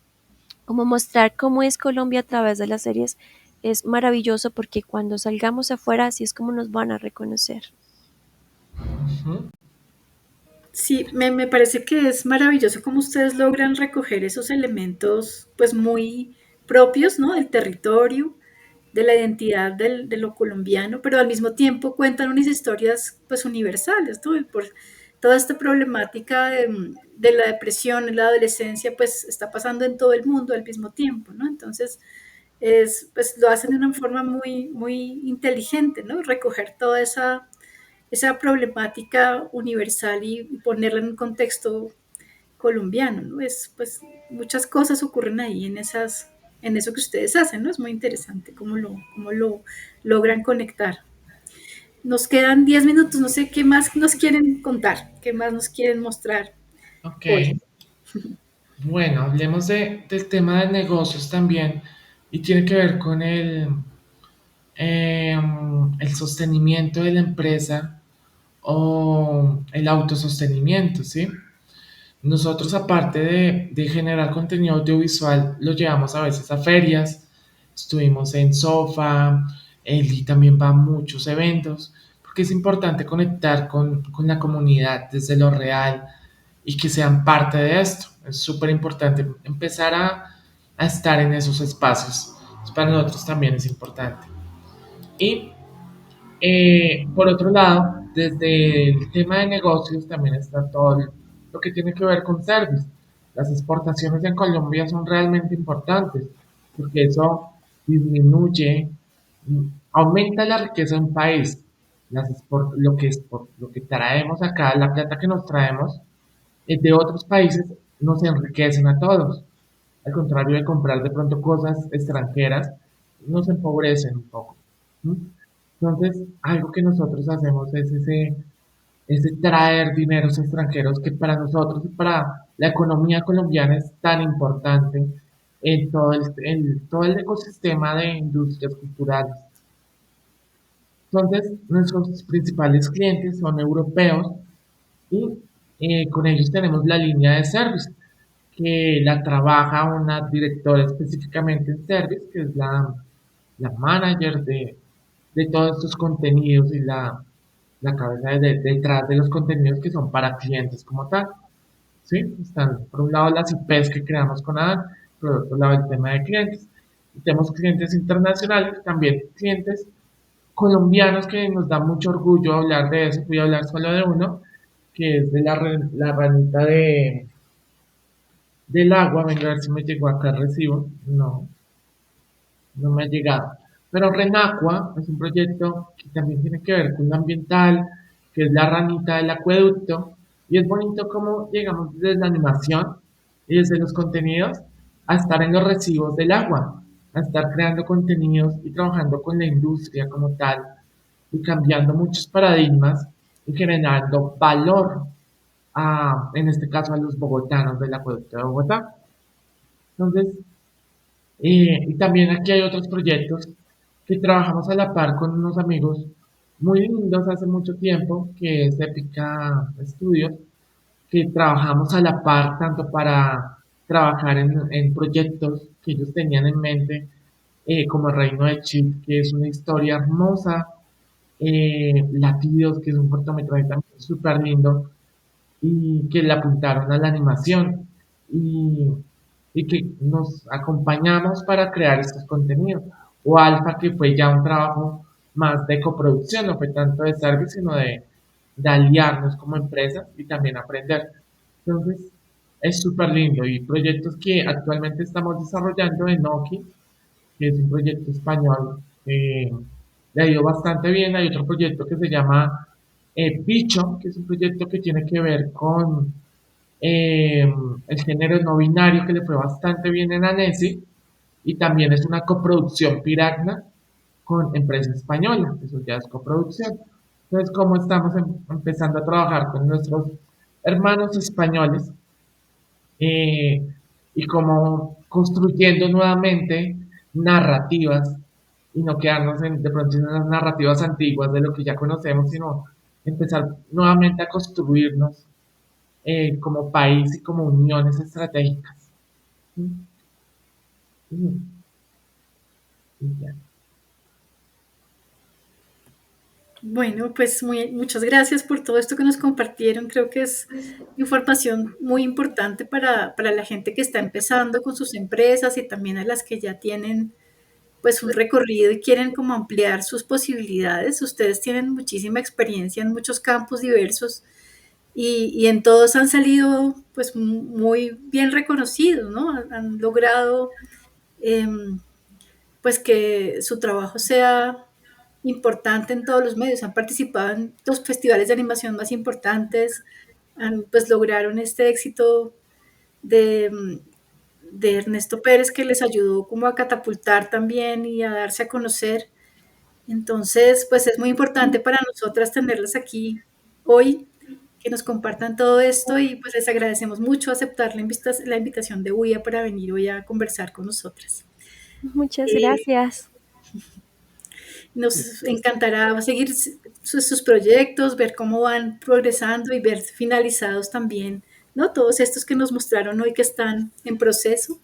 Como mostrar cómo es Colombia a través de las series es maravilloso porque cuando salgamos afuera así es como nos van a reconocer. Ujú. Sí, me parece que es maravilloso cómo ustedes logran recoger esos elementos pues muy propios, ¿no? Del territorio, de la identidad de lo colombiano, pero al mismo tiempo cuentan unas historias pues universales, ¿no? toda esta problemática de la depresión en la adolescencia, pues está pasando en todo el mundo al mismo tiempo, ¿no? Entonces, pues lo hacen de una forma muy, muy inteligente, ¿no? Recoger toda esa problemática universal y ponerla en un contexto colombiano, ¿no? Pues muchas cosas ocurren ahí en eso que ustedes hacen, ¿no? Es muy interesante cómo lo logran conectar. Nos quedan 10 minutos, no sé qué más nos quieren contar, qué más nos quieren mostrar Ok, hoy. bueno, hablemos del tema de negocios también y tiene que ver con el sostenimiento de la empresa o el autosostenimiento, ¿sí? Nosotros, aparte de generar contenido audiovisual, lo llevamos a veces a ferias, estuvimos en Sofa, y también va a muchos eventos, porque es importante conectar con la comunidad desde lo real y que sean parte de esto. Es súper importante empezar a estar en esos espacios. Para nosotros también es importante. Y por otro lado, desde el tema de negocios también está todo lo que tiene que ver con service. Las exportaciones en Colombia son realmente importantes porque eso disminuye, aumenta la riqueza de un país. Lo que traemos acá, la plata que nos traemos de otros países, nos enriquecen a todos. Al contrario de comprar de pronto cosas extranjeras, nos empobrecen un poco. ¿Mm? Entonces, algo que nosotros hacemos es ese traer dineros extranjeros que para nosotros y para la economía colombiana es tan importante en todo el ecosistema de industrias culturales. Entonces, nuestros principales clientes son europeos y con ellos tenemos la línea de service, que la trabaja una directora específicamente en service, que es la manager de todos estos contenidos y la cabeza detrás de los contenidos que son para clientes como tal. ¿Sí? Están por un lado las IPs que creamos con Adán, por otro lado el tema de clientes. Y tenemos clientes internacionales, también clientes colombianos que nos da mucho orgullo hablar de eso. Voy a hablar solo de uno, que es de la ranita del agua. Venga a ver si me llegó acá el recibo. No, no me ha llegado. Pero Renacua es un proyecto que también tiene que ver con lo ambiental, que es la ranita del acueducto, y es bonito cómo llegamos desde la animación y desde los contenidos a estar en los recibos del agua, a estar creando contenidos y trabajando con la industria como tal, y cambiando muchos paradigmas y generando valor en este caso a los bogotanos del acueducto de Bogotá. Entonces, y también aquí hay otros proyectos que trabajamos a la par con unos amigos muy lindos hace mucho tiempo, que es Épica Studios, que trabajamos a la par tanto para trabajar en proyectos que ellos tenían en mente, como El Reino de Chip, que es una historia hermosa, Latidos, que es un cortometraje también súper lindo, y que le apuntaron a la animación y, y que nos acompañamos para crear estos contenidos. O Alfa, que fue ya un trabajo más de coproducción, no fue tanto de service, sino de aliarnos como empresa y también aprender. Entonces, es súper lindo y proyectos que actualmente estamos desarrollando en Noki, que es un proyecto español, le ha ido bastante bien. Hay otro proyecto que se llama Bicho, que es un proyecto que tiene que ver con eh, el género no binario, que le fue bastante bien en Annecy, y también es una coproducción piragna con empresa española, eso ya es coproducción. Entonces, como estamos empezando a trabajar con nuestros hermanos españoles, eh, y como construyendo nuevamente narrativas y no quedarnos de pronto en las narrativas antiguas de lo que ya conocemos, sino empezar nuevamente a construirnos como país y como uniones estratégicas. Mm, mm, ya. Bueno, pues muchas gracias por todo esto que nos compartieron. Creo que es información muy importante para la gente que está empezando con sus empresas y también a las que ya tienen pues un recorrido y quieren como ampliar sus posibilidades. Ustedes tienen muchísima experiencia en muchos campos diversos y en todos han salido pues muy bien reconocidos, ¿no? Han logrado pues que su trabajo sea importante en todos los medios, han participado en los festivales de animación más importantes, pues lograron este éxito de, de Ernesto Pérez que les ayudó como a catapultar también y a darse a conocer. Entonces, pues es muy importante para nosotras tenerlas aquí hoy, que nos compartan todo esto y pues les agradecemos mucho aceptar la invitación de UIA para venir hoy a conversar con nosotras. Muchas Eh, gracias. Nos encantará seguir sus proyectos, ver cómo van progresando y ver finalizados también, ¿no? Todos estos que nos mostraron hoy que están en proceso.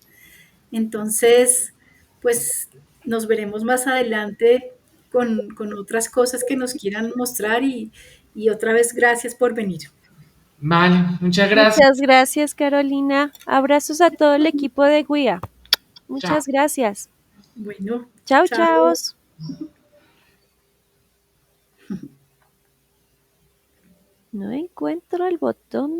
Entonces, pues nos veremos más adelante con otras cosas que nos quieran mostrar y otra vez gracias por venir. Vale, muchas gracias. Muchas gracias, Carolina. Abrazos a todo el equipo de Guía. Chao. Muchas gracias. Bueno, Chao, chao. chao. No encuentro el botón.